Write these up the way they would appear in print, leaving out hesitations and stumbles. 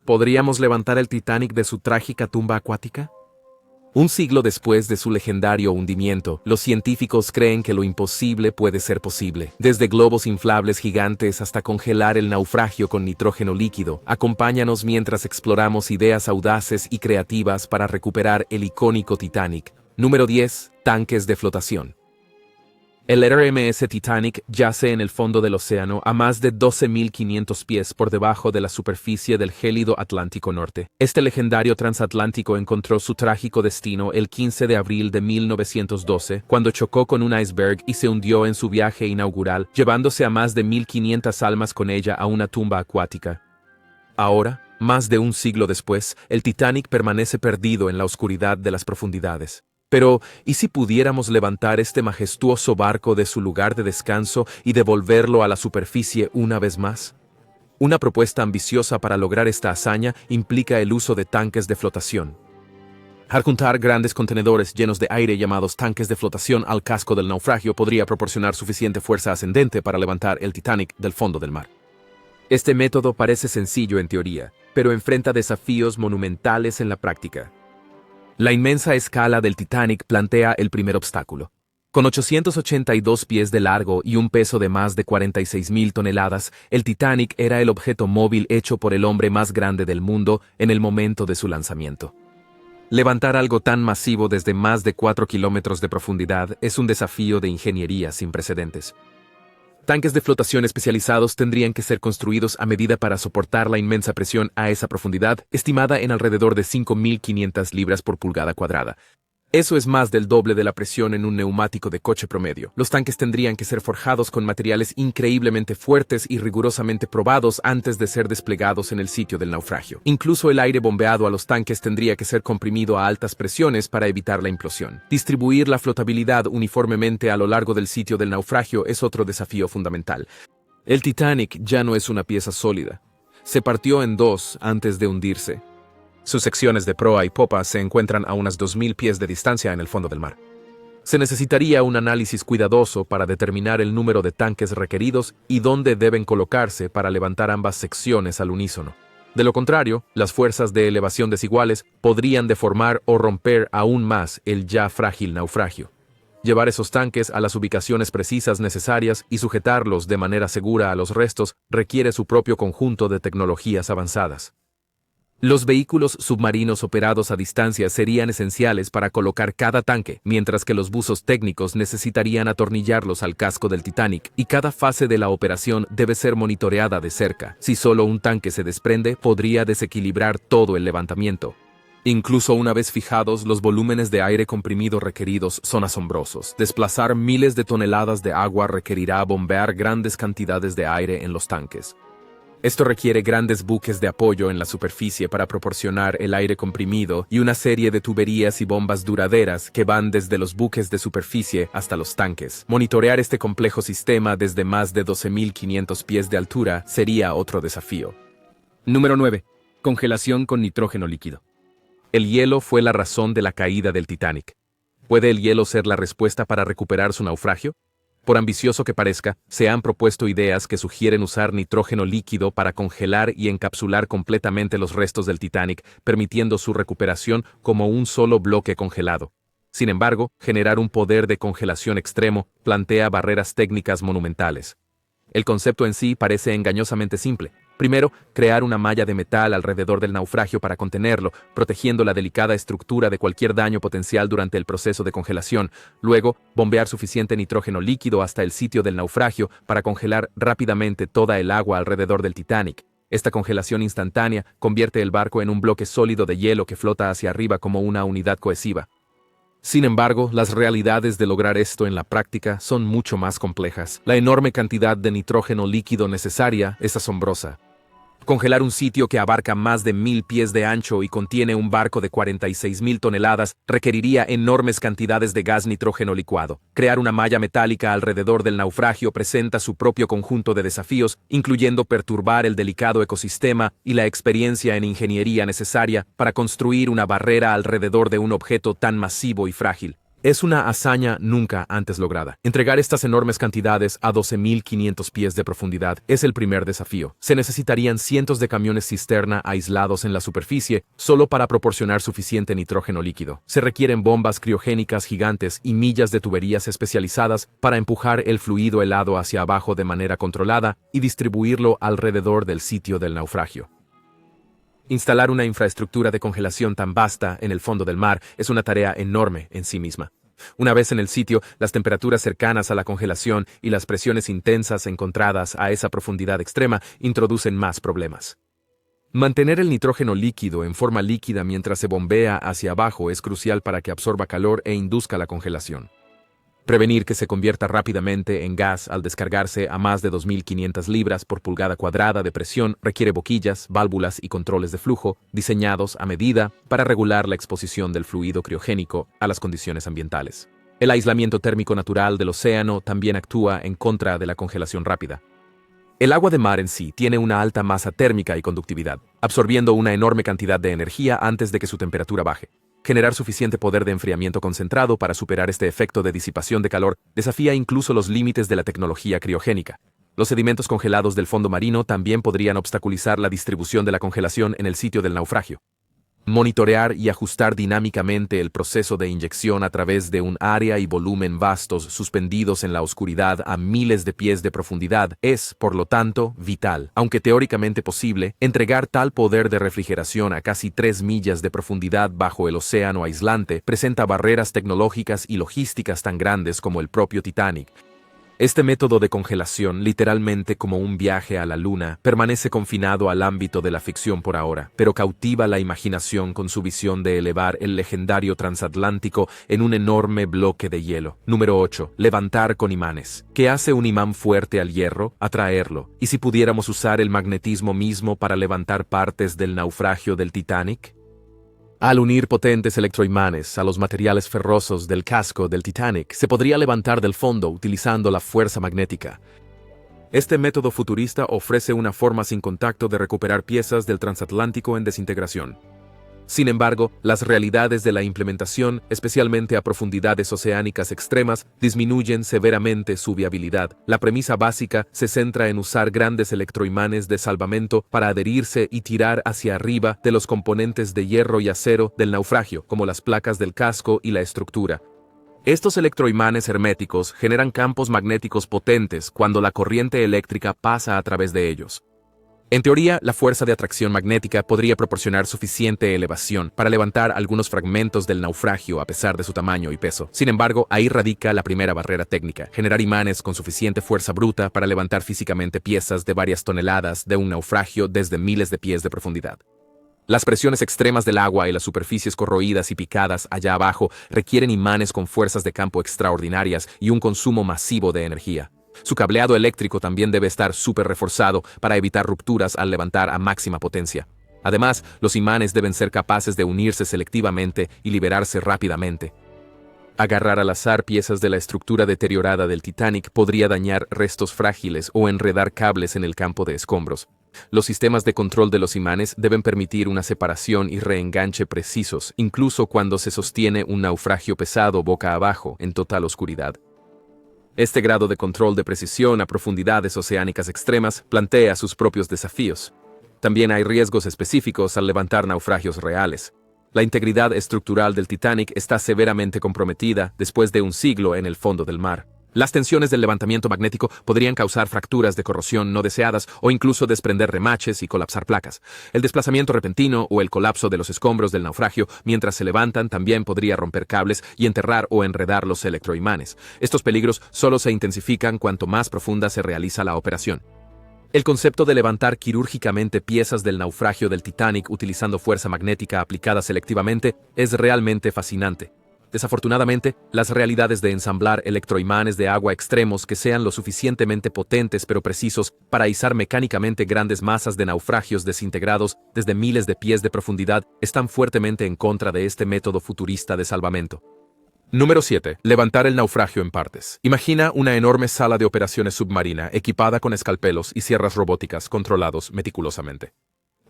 ¿Podríamos levantar el Titanic de su trágica tumba acuática? Un siglo después de su legendario hundimiento, los científicos creen que lo imposible puede ser posible. Desde globos inflables gigantes hasta congelar el naufragio con nitrógeno líquido, acompáñanos mientras exploramos ideas audaces y creativas para recuperar el icónico Titanic. Número 10. Tanques de flotación. El RMS Titanic yace en el fondo del océano a más de 12.500 pies por debajo de la superficie del gélido Atlántico Norte. Este legendario transatlántico encontró su trágico destino el 15 de abril de 1912, cuando chocó con un iceberg y se hundió en su viaje inaugural, llevándose a más de 1.500 almas con ella a una tumba acuática. Ahora, más de un siglo después, el Titanic permanece perdido en la oscuridad de las profundidades. Pero, ¿y si pudiéramos levantar este majestuoso barco de su lugar de descanso y devolverlo a la superficie una vez más? Una propuesta ambiciosa para lograr esta hazaña implica el uso de tanques de flotación. Adjuntar grandes contenedores llenos de aire llamados tanques de flotación al casco del naufragio podría proporcionar suficiente fuerza ascendente para levantar el Titanic del fondo del mar. Este método parece sencillo en teoría, pero enfrenta desafíos monumentales en la práctica. La inmensa escala del Titanic plantea el primer obstáculo. Con 882 pies de largo y un peso de más de 46.000 toneladas, el Titanic era el objeto móvil hecho por el hombre más grande del mundo en el momento de su lanzamiento. Levantar algo tan masivo desde más de 4 kilómetros de profundidad es un desafío de ingeniería sin precedentes. Tanques de flotación especializados tendrían que ser construidos a medida para soportar la inmensa presión a esa profundidad, estimada en alrededor de 5.500 libras por pulgada cuadrada. Eso es más del doble de la presión en un neumático de coche promedio. Los tanques tendrían que ser forjados con materiales increíblemente fuertes y rigurosamente probados antes de ser desplegados en el sitio del naufragio. Incluso el aire bombeado a los tanques tendría que ser comprimido a altas presiones para evitar la implosión. Distribuir la flotabilidad uniformemente a lo largo del sitio del naufragio es otro desafío fundamental. El Titanic ya no es una pieza sólida. Se partió en dos antes de hundirse. Sus secciones de proa y popa se encuentran a unas 2.000 pies de distancia en el fondo del mar. Se necesitaría un análisis cuidadoso para determinar el número de tanques requeridos y dónde deben colocarse para levantar ambas secciones al unísono. De lo contrario, las fuerzas de elevación desiguales podrían deformar o romper aún más el ya frágil naufragio. Llevar esos tanques a las ubicaciones precisas necesarias y sujetarlos de manera segura a los restos requiere su propio conjunto de tecnologías avanzadas. Los vehículos submarinos operados a distancia serían esenciales para colocar cada tanque, mientras que los buzos técnicos necesitarían atornillarlos al casco del Titanic, y cada fase de la operación debe ser monitoreada de cerca. Si solo un tanque se desprende, podría desequilibrar todo el levantamiento. Incluso una vez fijados, los volúmenes de aire comprimido requeridos son asombrosos. Desplazar miles de toneladas de agua requerirá bombear grandes cantidades de aire en los tanques. Esto requiere grandes buques de apoyo en la superficie para proporcionar el aire comprimido y una serie de tuberías y bombas duraderas que van desde los buques de superficie hasta los tanques. Monitorear este complejo sistema desde más de 12.500 pies de altura sería otro desafío. Número 9. Congelación con nitrógeno líquido. El hielo fue la razón de la caída del Titanic. ¿Puede el hielo ser la respuesta para recuperar su naufragio? Por ambicioso que parezca, se han propuesto ideas que sugieren usar nitrógeno líquido para congelar y encapsular completamente los restos del Titanic, permitiendo su recuperación como un solo bloque congelado. Sin embargo, generar un poder de congelación extremo plantea barreras técnicas monumentales. El concepto en sí parece engañosamente simple. Primero, crear una malla de metal alrededor del naufragio para contenerlo, protegiendo la delicada estructura de cualquier daño potencial durante el proceso de congelación. Luego, bombear suficiente nitrógeno líquido hasta el sitio del naufragio para congelar rápidamente toda el agua alrededor del Titanic. Esta congelación instantánea convierte el barco en un bloque sólido de hielo que flota hacia arriba como una unidad cohesiva. Sin embargo, las realidades de lograr esto en la práctica son mucho más complejas. La enorme cantidad de nitrógeno líquido necesaria es asombrosa. Congelar un sitio que abarca más de 1.000 pies de ancho y contiene un barco de 46.000 toneladas requeriría enormes cantidades de gas nitrógeno licuado. Crear una malla metálica alrededor del naufragio presenta su propio conjunto de desafíos, incluyendo perturbar el delicado ecosistema y la experiencia en ingeniería necesaria para construir una barrera alrededor de un objeto tan masivo y frágil. Es una hazaña nunca antes lograda. Entregar estas enormes cantidades a 12.500 pies de profundidad es el primer desafío. Se necesitarían cientos de camiones cisterna aislados en la superficie solo para proporcionar suficiente nitrógeno líquido. Se requieren bombas criogénicas gigantes y millas de tuberías especializadas para empujar el fluido helado hacia abajo de manera controlada y distribuirlo alrededor del sitio del naufragio. Instalar una infraestructura de congelación tan vasta en el fondo del mar es una tarea enorme en sí misma. Una vez en el sitio, las temperaturas cercanas a la congelación y las presiones intensas encontradas a esa profundidad extrema introducen más problemas. Mantener el nitrógeno líquido en forma líquida mientras se bombea hacia abajo es crucial para que absorba calor e induzca la congelación. Prevenir que se convierta rápidamente en gas al descargarse a más de 2.500 libras por pulgada cuadrada de presión requiere boquillas, válvulas y controles de flujo diseñados a medida para regular la exposición del fluido criogénico a las condiciones ambientales. El aislamiento térmico natural del océano también actúa en contra de la congelación rápida. El agua de mar en sí tiene una alta masa térmica y conductividad, absorbiendo una enorme cantidad de energía antes de que su temperatura baje. Generar suficiente poder de enfriamiento concentrado para superar este efecto de disipación de calor desafía incluso los límites de la tecnología criogénica. Los sedimentos congelados del fondo marino también podrían obstaculizar la distribución de la congelación en el sitio del naufragio. Monitorear y ajustar dinámicamente el proceso de inyección a través de un área y volumen vastos suspendidos en la oscuridad a miles de pies de profundidad es, por lo tanto, vital. Aunque teóricamente posible, entregar tal poder de refrigeración a casi 3 millas de profundidad bajo el océano aislante presenta barreras tecnológicas y logísticas tan grandes como el propio Titanic. Este método de congelación, literalmente como un viaje a la luna, permanece confinado al ámbito de la ficción por ahora, pero cautiva la imaginación con su visión de elevar el legendario transatlántico en un enorme bloque de hielo. Número 8. Levantar con imanes. ¿Qué hace un imán fuerte al hierro? Atraerlo. ¿Y si pudiéramos usar el magnetismo mismo para levantar partes del naufragio del Titanic? Al unir potentes electroimanes a los materiales ferrosos del casco del Titanic, se podría levantar del fondo utilizando la fuerza magnética. Este método futurista ofrece una forma sin contacto de recuperar piezas del transatlántico en desintegración. Sin embargo, las realidades de la implementación, especialmente a profundidades oceánicas extremas, disminuyen severamente su viabilidad. La premisa básica se centra en usar grandes electroimanes de salvamento para adherirse y tirar hacia arriba de los componentes de hierro y acero del naufragio, como las placas del casco y la estructura. Estos electroimanes herméticos generan campos magnéticos potentes cuando la corriente eléctrica pasa a través de ellos. En teoría, la fuerza de atracción magnética podría proporcionar suficiente elevación para levantar algunos fragmentos del naufragio a pesar de su tamaño y peso. Sin embargo, ahí radica la primera barrera técnica: generar imanes con suficiente fuerza bruta para levantar físicamente piezas de varias toneladas de un naufragio desde miles de pies de profundidad. Las presiones extremas del agua y las superficies corroídas y picadas allá abajo requieren imanes con fuerzas de campo extraordinarias y un consumo masivo de energía. Su cableado eléctrico también debe estar súper reforzado para evitar rupturas al levantar a máxima potencia. Además, los imanes deben ser capaces de unirse selectivamente y liberarse rápidamente. Agarrar al azar piezas de la estructura deteriorada del Titanic podría dañar restos frágiles o enredar cables en el campo de escombros. Los sistemas de control de los imanes deben permitir una separación y reenganche precisos, incluso cuando se sostiene un naufragio pesado boca abajo en total oscuridad. Este grado de control de precisión a profundidades oceánicas extremas plantea sus propios desafíos. También hay riesgos específicos al levantar naufragios reales. La integridad estructural del Titanic está severamente comprometida después de un siglo en el fondo del mar. Las tensiones del levantamiento magnético podrían causar fracturas de corrosión no deseadas o incluso desprender remaches y colapsar placas. El desplazamiento repentino o el colapso de los escombros del naufragio mientras se levantan también podría romper cables y enterrar o enredar los electroimanes. Estos peligros solo se intensifican cuanto más profunda se realiza la operación. El concepto de levantar quirúrgicamente piezas del naufragio del Titanic utilizando fuerza magnética aplicada selectivamente es realmente fascinante. Desafortunadamente, las realidades de ensamblar electroimanes de agua extremos que sean lo suficientemente potentes pero precisos para izar mecánicamente grandes masas de naufragios desintegrados desde miles de pies de profundidad están fuertemente en contra de este método futurista de salvamento. Número 7. Levantar el naufragio en partes. Imagina una enorme sala de operaciones submarina equipada con escalpelos y sierras robóticas controlados meticulosamente.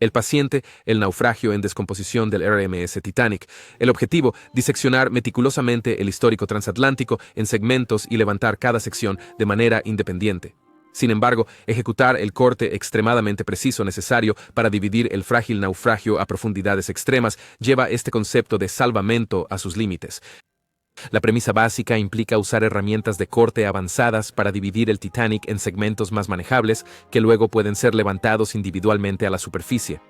El paciente, el naufragio en descomposición del RMS Titanic. El objetivo, diseccionar meticulosamente el histórico transatlántico en segmentos y levantar cada sección de manera independiente. Sin embargo, ejecutar el corte extremadamente preciso necesario para dividir el frágil naufragio a profundidades extremas lleva este concepto de salvamento a sus límites. La premisa básica implica usar herramientas de corte avanzadas para dividir el Titanic en segmentos más manejables que luego pueden ser levantados individualmente a la superficie.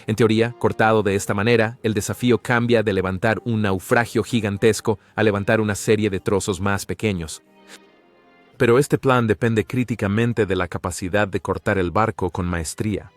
En teoría, cortado de esta manera, el desafío cambia de levantar un naufragio gigantesco a levantar una serie de trozos más pequeños. Pero este plan depende críticamente de la capacidad de cortar el barco con maestría.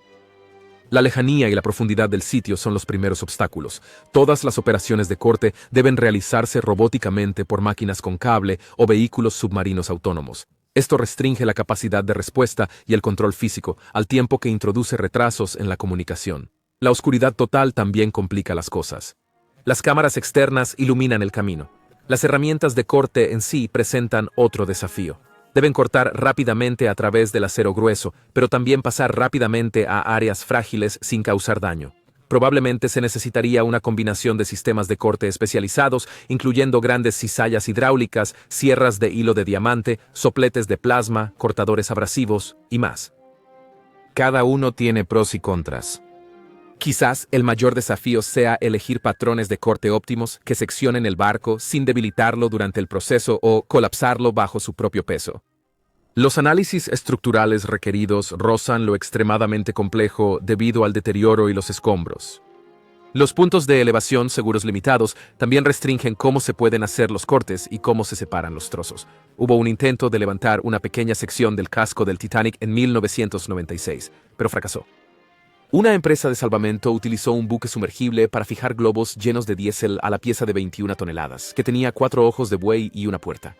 La lejanía y la profundidad del sitio son los primeros obstáculos. Todas las operaciones de corte deben realizarse robóticamente por máquinas con cable o vehículos submarinos autónomos. Esto restringe la capacidad de respuesta y el control físico, al tiempo que introduce retrasos en la comunicación. La oscuridad total también complica las cosas. Las cámaras externas iluminan el camino. Las herramientas de corte en sí presentan otro desafío. Deben cortar rápidamente a través del acero grueso, pero también pasar rápidamente a áreas frágiles sin causar daño. Probablemente se necesitaría una combinación de sistemas de corte especializados, incluyendo grandes cizallas hidráulicas, sierras de hilo de diamante, sopletes de plasma, cortadores abrasivos y más. Cada uno tiene pros y contras. Quizás el mayor desafío sea elegir patrones de corte óptimos que seccionen el barco sin debilitarlo durante el proceso o colapsarlo bajo su propio peso. Los análisis estructurales requeridos rozan lo extremadamente complejo debido al deterioro y los escombros. Los puntos de elevación seguros limitados también restringen cómo se pueden hacer los cortes y cómo se separan los trozos. Hubo un intento de levantar una pequeña sección del casco del Titanic en 1996, pero fracasó. Una empresa de salvamento utilizó un buque sumergible para fijar globos llenos de diésel a la pieza de 21 toneladas, que tenía 4 ojos de buey y una puerta.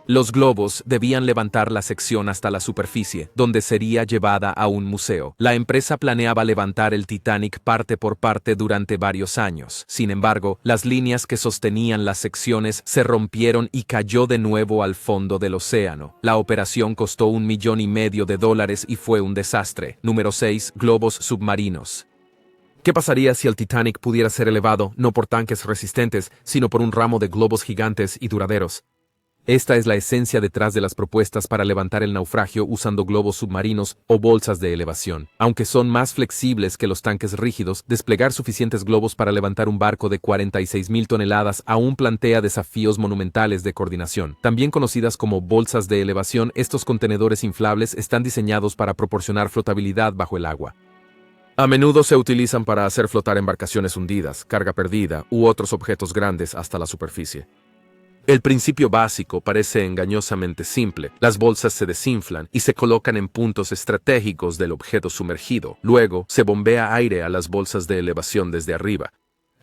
Los globos debían levantar la sección hasta la superficie, donde sería llevada a un museo. La empresa planeaba levantar el Titanic parte por parte durante varios años. Sin embargo, las líneas que sostenían las secciones se rompieron y cayó de nuevo al fondo del océano. La operación costó $1,5 millones y fue un desastre. Número 6. Globos submarinos. ¿Qué pasaría si el Titanic pudiera ser elevado no por tanques resistentes, sino por un ramo de globos gigantes y duraderos? Esta es la esencia detrás de las propuestas para levantar el naufragio usando globos submarinos o bolsas de elevación. Aunque son más flexibles que los tanques rígidos, desplegar suficientes globos para levantar un barco de 46,000 toneladas aún plantea desafíos monumentales de coordinación. También conocidas como bolsas de elevación, estos contenedores inflables están diseñados para proporcionar flotabilidad bajo el agua. A menudo se utilizan para hacer flotar embarcaciones hundidas, carga perdida u otros objetos grandes hasta la superficie. El principio básico parece engañosamente simple. Las bolsas se desinflan y se colocan en puntos estratégicos del objeto sumergido. Luego, se bombea aire a las bolsas de elevación desde arriba.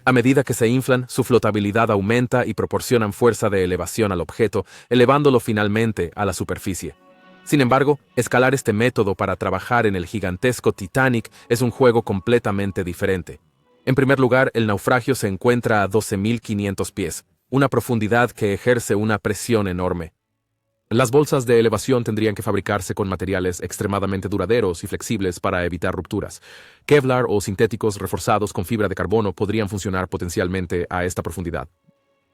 A medida que se inflan, su flotabilidad aumenta y proporcionan fuerza de elevación al objeto, elevándolo finalmente a la superficie. Sin embargo, escalar este método para trabajar en el gigantesco Titanic es un juego completamente diferente. En primer lugar, el naufragio se encuentra a 12,500 pies. Una profundidad que ejerce una presión enorme. Las bolsas de elevación tendrían que fabricarse con materiales extremadamente duraderos y flexibles para evitar rupturas. Kevlar o sintéticos reforzados con fibra de carbono podrían funcionar potencialmente a esta profundidad.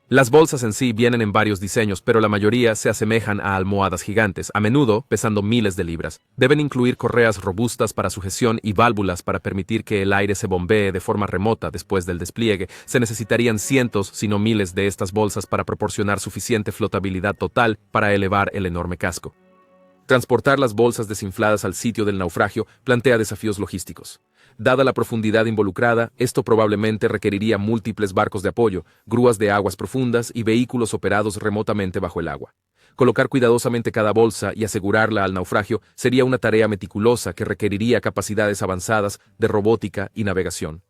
Las bolsas en sí vienen en varios diseños, pero la mayoría se asemejan a almohadas gigantes, a menudo pesando miles de libras. Deben incluir correas robustas para sujeción y válvulas para permitir que el aire se bombee de forma remota después del despliegue. Se necesitarían cientos, si no miles, de estas bolsas para proporcionar suficiente flotabilidad total para elevar el enorme casco. Transportar las bolsas desinfladas al sitio del naufragio plantea desafíos logísticos. Dada la profundidad involucrada, esto probablemente requeriría múltiples barcos de apoyo, grúas de aguas profundas y vehículos operados remotamente bajo el agua. Colocar cuidadosamente cada bolsa y asegurarla al naufragio sería una tarea meticulosa que requeriría capacidades avanzadas de robótica y navegación.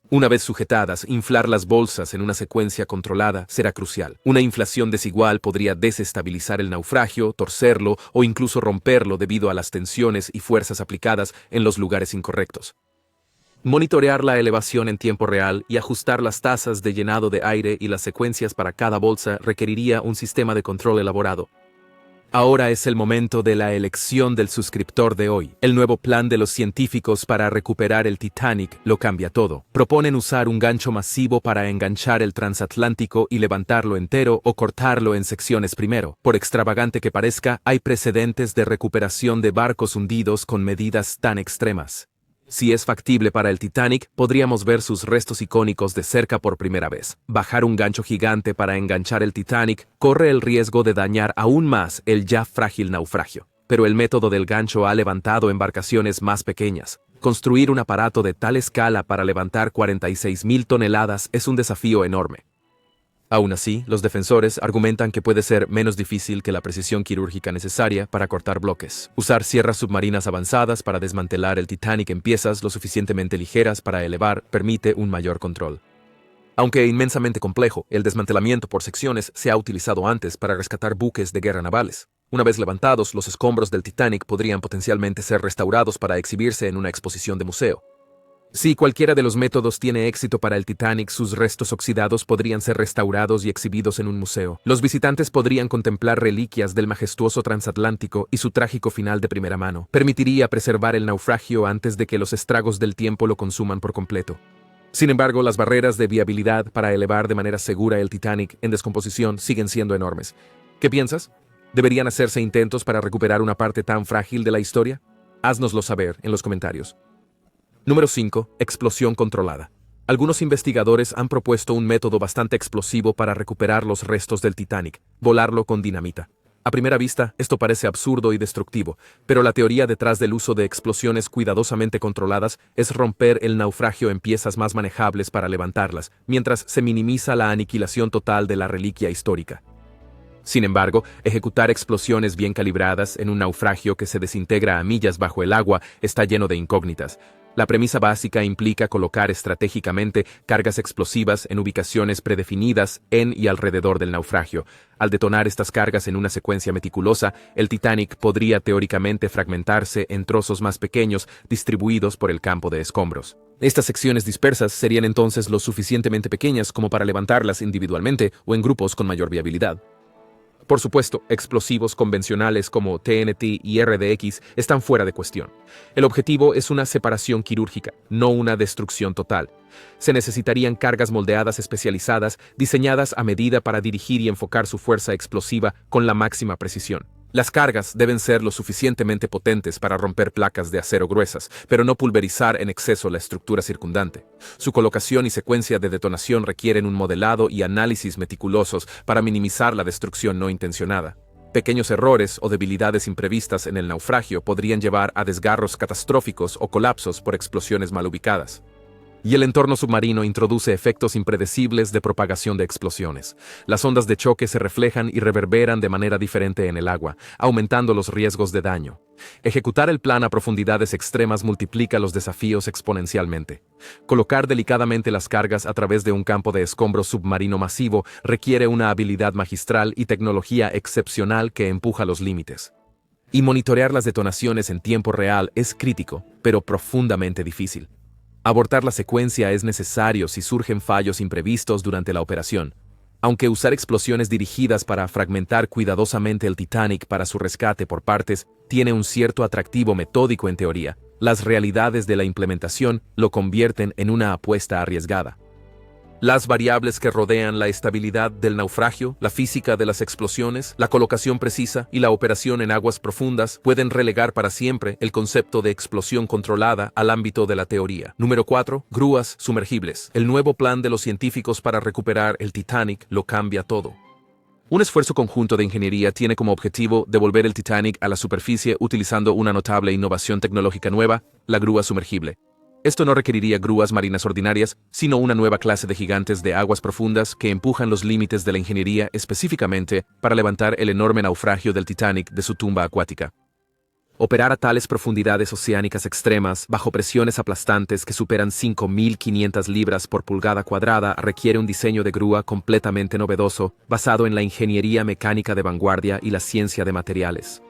Una vez sujetadas, inflar las bolsas en una secuencia controlada será crucial. Una inflación desigual podría desestabilizar el naufragio, torcerlo o incluso romperlo debido a las tensiones y fuerzas aplicadas en los lugares incorrectos. Monitorear la elevación en tiempo real y ajustar las tasas de llenado de aire y las secuencias para cada bolsa requeriría un sistema de control elaborado. Ahora es el momento de la elección del suscriptor de hoy. El nuevo plan de los científicos para recuperar el Titanic lo cambia todo. Proponen usar un gancho masivo para enganchar el transatlántico y levantarlo entero o cortarlo en secciones primero. Por extravagante que parezca, hay precedentes de recuperación de barcos hundidos con medidas tan extremas. Si es factible para el Titanic, podríamos ver sus restos icónicos de cerca por primera vez. Bajar un gancho gigante para enganchar el Titanic corre el riesgo de dañar aún más el ya frágil naufragio. Pero el método del gancho ha levantado embarcaciones más pequeñas. Construir un aparato de tal escala para levantar 46.000 toneladas es un desafío enorme. Aún así, los defensores argumentan que puede ser menos difícil que la precisión quirúrgica necesaria para cortar bloques. Usar sierras submarinas avanzadas para desmantelar el Titanic en piezas lo suficientemente ligeras para elevar permite un mayor control. Aunque inmensamente complejo, el desmantelamiento por secciones se ha utilizado antes para rescatar buques de guerra navales. Una vez levantados, los escombros del Titanic podrían potencialmente ser restaurados para exhibirse en una exposición de museo. Si cualquiera de los métodos tiene éxito para el Titanic, sus restos oxidados podrían ser restaurados y exhibidos en un museo. Los visitantes podrían contemplar reliquias del majestuoso transatlántico y su trágico final de primera mano. Permitiría preservar el naufragio antes de que los estragos del tiempo lo consuman por completo. Sin embargo, las barreras de viabilidad para elevar de manera segura el Titanic en descomposición siguen siendo enormes. ¿Qué piensas? ¿Deberían hacerse intentos para recuperar una parte tan frágil de la historia? Haznoslo saber en los comentarios. Número 5. Explosión controlada. Algunos investigadores han propuesto un método bastante explosivo para recuperar los restos del Titanic: volarlo con dinamita. A primera vista, esto parece absurdo y destructivo, pero la teoría detrás del uso de explosiones cuidadosamente controladas es romper el naufragio en piezas más manejables para levantarlas, mientras se minimiza la aniquilación total de la reliquia histórica. Sin embargo, ejecutar explosiones bien calibradas en un naufragio que se desintegra a millas bajo el agua está lleno de incógnitas. La premisa básica implica colocar estratégicamente cargas explosivas en ubicaciones predefinidas en y alrededor del naufragio. Al detonar estas cargas en una secuencia meticulosa, el Titanic podría teóricamente fragmentarse en trozos más pequeños distribuidos por el campo de escombros. Estas secciones dispersas serían entonces lo suficientemente pequeñas como para levantarlas individualmente o en grupos con mayor viabilidad. Por supuesto, explosivos convencionales como TNT y RDX están fuera de cuestión. El objetivo es una separación quirúrgica, no una destrucción total. Se necesitarían cargas moldeadas especializadas, diseñadas a medida para dirigir y enfocar su fuerza explosiva con la máxima precisión. Las cargas deben ser lo suficientemente potentes para romper placas de acero gruesas, pero no pulverizar en exceso la estructura circundante. Su colocación y secuencia de detonación requieren un modelado y análisis meticulosos para minimizar la destrucción no intencionada. Pequeños errores o debilidades imprevistas en el naufragio podrían llevar a desgarros catastróficos o colapsos por explosiones mal ubicadas. Y el entorno submarino introduce efectos impredecibles de propagación de explosiones. Las ondas de choque se reflejan y reverberan de manera diferente en el agua, aumentando los riesgos de daño. Ejecutar el plan a profundidades extremas multiplica los desafíos exponencialmente. Colocar delicadamente las cargas a través de un campo de escombros submarino masivo requiere una habilidad magistral y tecnología excepcional que empuja los límites. Y monitorear las detonaciones en tiempo real es crítico, pero profundamente difícil. Abortar la secuencia es necesario si surgen fallos imprevistos durante la operación. Aunque usar explosiones dirigidas para fragmentar cuidadosamente el Titanic para su rescate por partes tiene un cierto atractivo metódico en teoría, las realidades de la implementación lo convierten en una apuesta arriesgada. Las variables que rodean la estabilidad del naufragio, la física de las explosiones, la colocación precisa y la operación en aguas profundas pueden relegar para siempre el concepto de explosión controlada al ámbito de la teoría. Número 4. Grúas sumergibles. El nuevo plan de los científicos para recuperar el Titanic lo cambia todo. Un esfuerzo conjunto de ingeniería tiene como objetivo devolver el Titanic a la superficie utilizando una notable innovación tecnológica nueva, la grúa sumergible. Esto no requeriría grúas marinas ordinarias, sino una nueva clase de gigantes de aguas profundas que empujan los límites de la ingeniería específicamente para levantar el enorme naufragio del Titanic de su tumba acuática. Operar a tales profundidades oceánicas extremas, bajo presiones aplastantes que superan 5.500 libras por pulgada cuadrada, requiere un diseño de grúa completamente novedoso, basado en la ingeniería mecánica de vanguardia y la ciencia de materiales.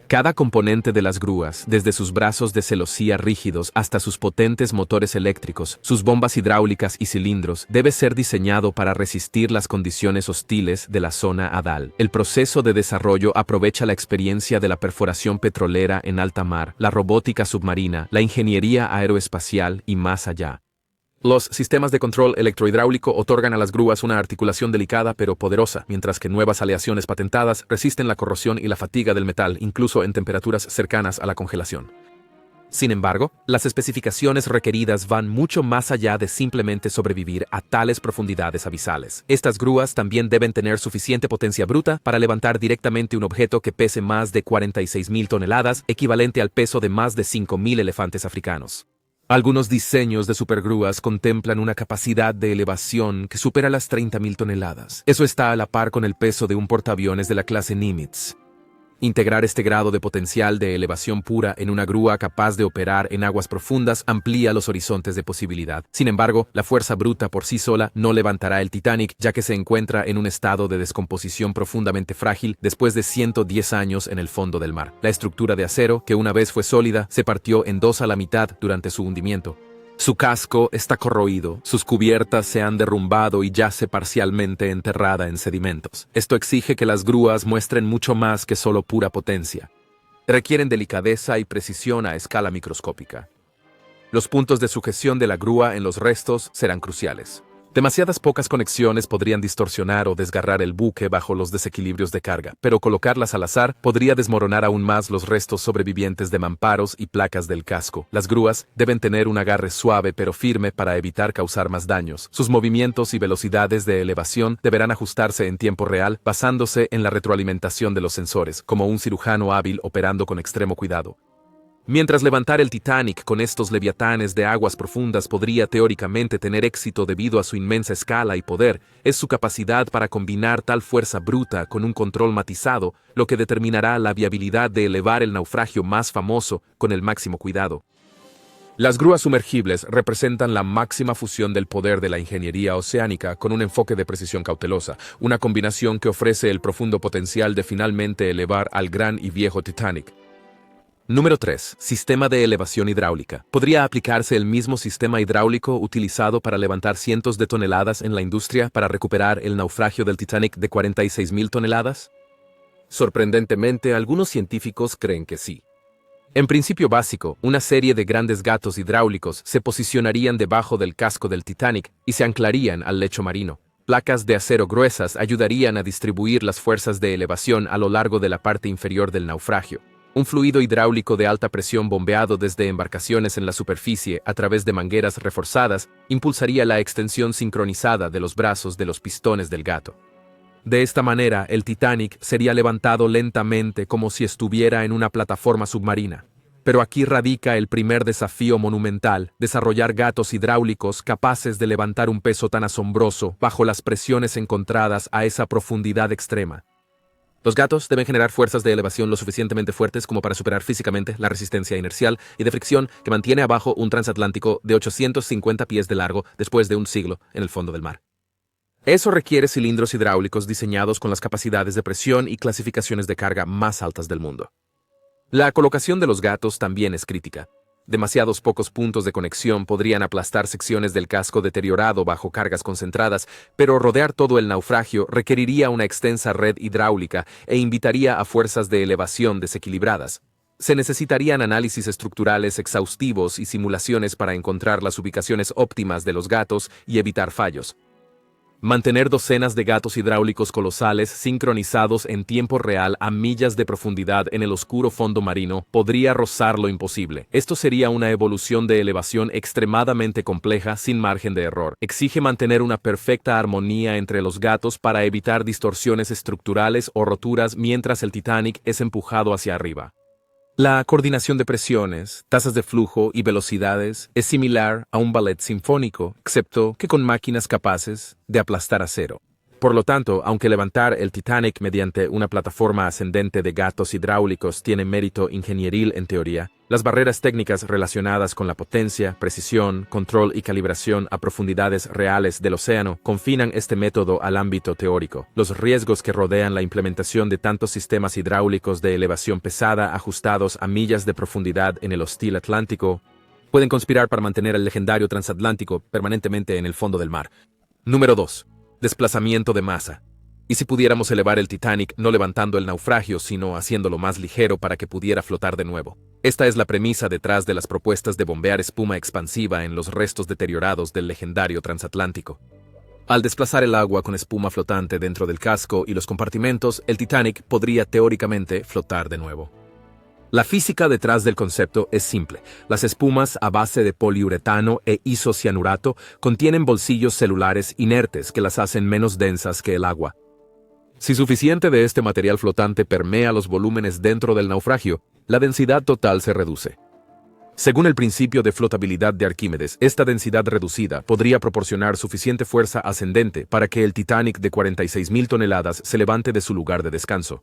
Cada componente de las grúas, desde sus brazos de celosía rígidos hasta sus potentes motores eléctricos, sus bombas hidráulicas y cilindros, debe ser diseñado para resistir las condiciones hostiles de la zona hadal. El proceso de desarrollo aprovecha la experiencia de la perforación petrolera en alta mar, la robótica submarina, la ingeniería aeroespacial y más allá. Los sistemas de control electrohidráulico otorgan a las grúas una articulación delicada pero poderosa, mientras que nuevas aleaciones patentadas resisten la corrosión y la fatiga del metal, incluso en temperaturas cercanas a la congelación. Sin embargo, las especificaciones requeridas van mucho más allá de simplemente sobrevivir a tales profundidades abisales. Estas grúas también deben tener suficiente potencia bruta para levantar directamente un objeto que pese más de 46.000 toneladas, equivalente al peso de más de 5.000 elefantes africanos. Algunos diseños de supergrúas contemplan una capacidad de elevación que supera las 30.000 toneladas. Eso está a la par con el peso de un portaaviones de la clase Nimitz. Integrar este grado de potencial de elevación pura en una grúa capaz de operar en aguas profundas amplía los horizontes de posibilidad. Sin embargo, la fuerza bruta por sí sola no levantará el Titanic, ya que se encuentra en un estado de descomposición profundamente frágil después de 110 años en el fondo del mar. La estructura de acero, que una vez fue sólida, se partió en dos a la mitad durante su hundimiento. Su casco está corroído, sus cubiertas se han derrumbado y yace parcialmente enterrada en sedimentos. Esto exige que las grúas muestren mucho más que solo pura potencia. Requieren delicadeza y precisión a escala microscópica. Los puntos de sujeción de la grúa en los restos serán cruciales. Demasiadas pocas conexiones podrían distorsionar o desgarrar el buque bajo los desequilibrios de carga, pero colocarlas al azar podría desmoronar aún más los restos sobrevivientes de mamparos y placas del casco. Las grúas deben tener un agarre suave pero firme para evitar causar más daños. Sus movimientos y velocidades de elevación deberán ajustarse en tiempo real, basándose en la retroalimentación de los sensores, como un cirujano hábil operando con extremo cuidado. Mientras levantar el Titanic con estos leviatanes de aguas profundas podría teóricamente tener éxito debido a su inmensa escala y poder, es su capacidad para combinar tal fuerza bruta con un control matizado lo que determinará la viabilidad de elevar el naufragio más famoso con el máximo cuidado. Las grúas sumergibles representan la máxima fusión del poder de la ingeniería oceánica con un enfoque de precisión cautelosa, una combinación que ofrece el profundo potencial de finalmente elevar al gran y viejo Titanic. Número 3. Sistema de elevación hidráulica. ¿Podría aplicarse el mismo sistema hidráulico utilizado para levantar cientos de toneladas en la industria para recuperar el naufragio del Titanic de 46.000 toneladas? Sorprendentemente, algunos científicos creen que sí. En principio básico, una serie de grandes gatos hidráulicos se posicionarían debajo del casco del Titanic y se anclarían al lecho marino. Placas de acero gruesas ayudarían a distribuir las fuerzas de elevación a lo largo de la parte inferior del naufragio. Un fluido hidráulico de alta presión bombeado desde embarcaciones en la superficie a través de mangueras reforzadas impulsaría la extensión sincronizada de los brazos de los pistones del gato. De esta manera, el Titanic sería levantado lentamente como si estuviera en una plataforma submarina. Pero aquí radica el primer desafío monumental: desarrollar gatos hidráulicos capaces de levantar un peso tan asombroso bajo las presiones encontradas a esa profundidad extrema. Los gatos deben generar fuerzas de elevación lo suficientemente fuertes como para superar físicamente la resistencia inercial y de fricción que mantiene abajo un transatlántico de 850 pies de largo después de un siglo en el fondo del mar. Eso requiere cilindros hidráulicos diseñados con las capacidades de presión y clasificaciones de carga más altas del mundo. La colocación de los gatos también es crítica. Demasiados pocos puntos de conexión podrían aplastar secciones del casco deteriorado bajo cargas concentradas, pero rodear todo el naufragio requeriría una extensa red hidráulica e invitaría a fuerzas de elevación desequilibradas. Se necesitarían análisis estructurales exhaustivos y simulaciones para encontrar las ubicaciones óptimas de los gatos y evitar fallos. Mantener docenas de gatos hidráulicos colosales sincronizados en tiempo real a millas de profundidad en el oscuro fondo marino podría rozar lo imposible. Esto sería una evolución de elevación extremadamente compleja sin margen de error. Exige mantener una perfecta armonía entre los gatos para evitar distorsiones estructurales o roturas mientras el Titanic es empujado hacia arriba. La coordinación de presiones, tasas de flujo y velocidades es similar a un ballet sinfónico, excepto que con máquinas capaces de aplastar acero. Por lo tanto, aunque levantar el Titanic mediante una plataforma ascendente de gatos hidráulicos tiene mérito ingenieril en teoría, las barreras técnicas relacionadas con la potencia, precisión, control y calibración a profundidades reales del océano confinan este método al ámbito teórico. Los riesgos que rodean la implementación de tantos sistemas hidráulicos de elevación pesada ajustados a millas de profundidad en el hostil Atlántico pueden conspirar para mantener el legendario transatlántico permanentemente en el fondo del mar. Número 2. Desplazamiento de masa. ¿Y si pudiéramos elevar el Titanic no levantando el naufragio, sino haciéndolo más ligero para que pudiera flotar de nuevo? Esta es la premisa detrás de las propuestas de bombear espuma expansiva en los restos deteriorados del legendario transatlántico. Al desplazar el agua con espuma flotante dentro del casco y los compartimentos, el Titanic podría teóricamente flotar de nuevo. La física detrás del concepto es simple. Las espumas a base de poliuretano e isocianurato contienen bolsillos celulares inertes que las hacen menos densas que el agua. Si suficiente de este material flotante permea los volúmenes dentro del naufragio, la densidad total se reduce. Según el principio de flotabilidad de Arquímedes, esta densidad reducida podría proporcionar suficiente fuerza ascendente para que el Titanic de 46.000 toneladas se levante de su lugar de descanso.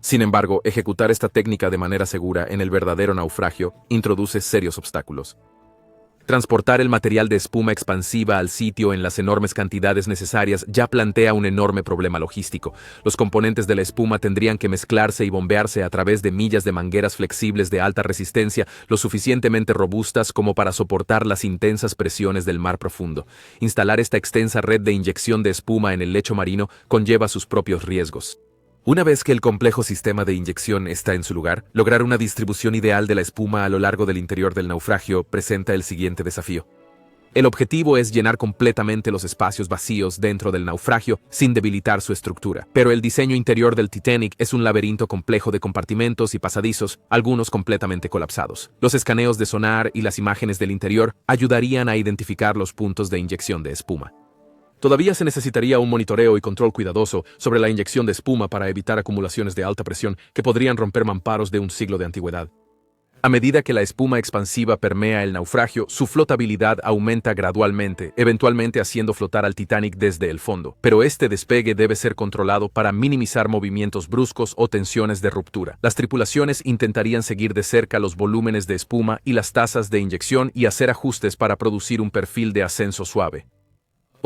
Sin embargo, ejecutar esta técnica de manera segura en el verdadero naufragio introduce serios obstáculos. Transportar el material de espuma expansiva al sitio en las enormes cantidades necesarias ya plantea un enorme problema logístico. Los componentes de la espuma tendrían que mezclarse y bombearse a través de millas de mangueras flexibles de alta resistencia, lo suficientemente robustas como para soportar las intensas presiones del mar profundo. Instalar esta extensa red de inyección de espuma en el lecho marino conlleva sus propios riesgos. Una vez que el complejo sistema de inyección está en su lugar, lograr una distribución ideal de la espuma a lo largo del interior del naufragio presenta el siguiente desafío. El objetivo es llenar completamente los espacios vacíos dentro del naufragio sin debilitar su estructura. Pero el diseño interior del Titanic es un laberinto complejo de compartimentos y pasadizos, algunos completamente colapsados. Los escaneos de sonar y las imágenes del interior ayudarían a identificar los puntos de inyección de espuma. Todavía se necesitaría un monitoreo y control cuidadoso sobre la inyección de espuma para evitar acumulaciones de alta presión que podrían romper mamparos de un siglo de antigüedad. A medida que la espuma expansiva permea el naufragio, su flotabilidad aumenta gradualmente, eventualmente haciendo flotar al Titanic desde el fondo. Pero este despegue debe ser controlado para minimizar movimientos bruscos o tensiones de ruptura. Las tripulaciones intentarían seguir de cerca los volúmenes de espuma y las tasas de inyección y hacer ajustes para producir un perfil de ascenso suave.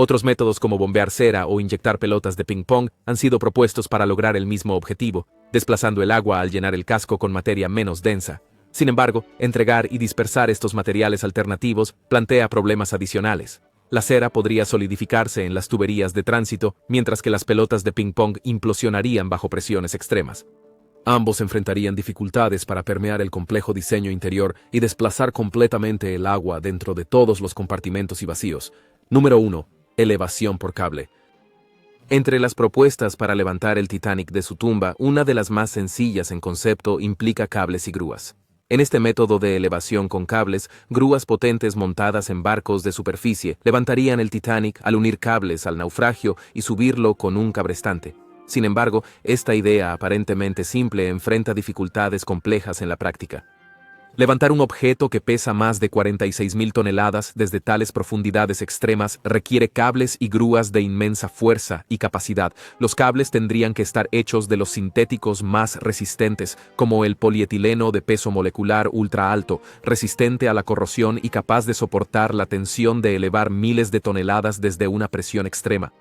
Otros métodos como bombear cera o inyectar pelotas de ping-pong han sido propuestos para lograr el mismo objetivo, desplazando el agua al llenar el casco con materia menos densa. Sin embargo, entregar y dispersar estos materiales alternativos plantea problemas adicionales. La cera podría solidificarse en las tuberías de tránsito, mientras que las pelotas de ping-pong implosionarían bajo presiones extremas. Ambos enfrentarían dificultades para permear el complejo diseño interior y desplazar completamente el agua dentro de todos los compartimentos y vacíos. Número 1. Elevación por cable. Entre las propuestas para levantar el Titanic de su tumba, una de las más sencillas en concepto implica cables y grúas. En este método de elevación con cables, grúas potentes montadas en barcos de superficie levantarían el Titanic al unir cables al naufragio y subirlo con un cabrestante. Sin embargo, esta idea aparentemente simple enfrenta dificultades complejas en la práctica. Levantar un objeto que pesa más de 46.000 toneladas desde tales profundidades extremas requiere cables y grúas de inmensa fuerza y capacidad. Los cables tendrían que estar hechos de los sintéticos más resistentes, como el polietileno de peso molecular ultra alto, resistente a la corrosión y capaz de soportar la tensión de elevar miles de toneladas desde una presión extrema.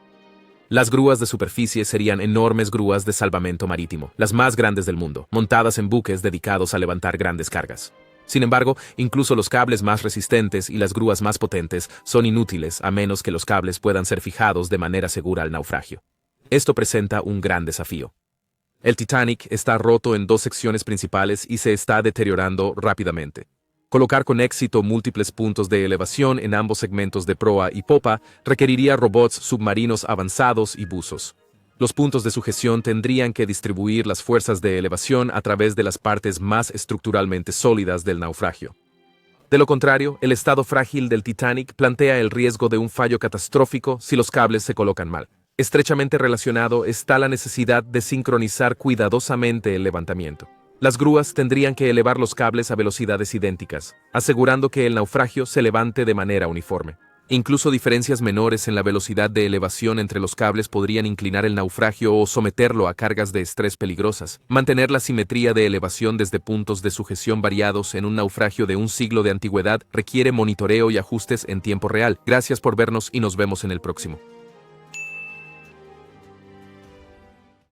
Las grúas de superficie serían enormes grúas de salvamento marítimo, las más grandes del mundo, montadas en buques dedicados a levantar grandes cargas. Sin embargo, incluso los cables más resistentes y las grúas más potentes son inútiles a menos que los cables puedan ser fijados de manera segura al naufragio. Esto presenta un gran desafío. El Titanic está roto en dos secciones principales y se está deteriorando rápidamente. Colocar con éxito múltiples puntos de elevación en ambos segmentos de proa y popa requeriría robots submarinos avanzados y buzos. Los puntos de sujeción tendrían que distribuir las fuerzas de elevación a través de las partes más estructuralmente sólidas del naufragio. De lo contrario, el estado frágil del Titanic plantea el riesgo de un fallo catastrófico si los cables se colocan mal. Estrechamente relacionado está la necesidad de sincronizar cuidadosamente el levantamiento. Las grúas tendrían que elevar los cables a velocidades idénticas, asegurando que el naufragio se levante de manera uniforme. Incluso diferencias menores en la velocidad de elevación entre los cables podrían inclinar el naufragio o someterlo a cargas de estrés peligrosas. Mantener la simetría de elevación desde puntos de sujeción variados en un naufragio de un siglo de antigüedad requiere monitoreo y ajustes en tiempo real. Gracias por vernos y nos vemos en el próximo.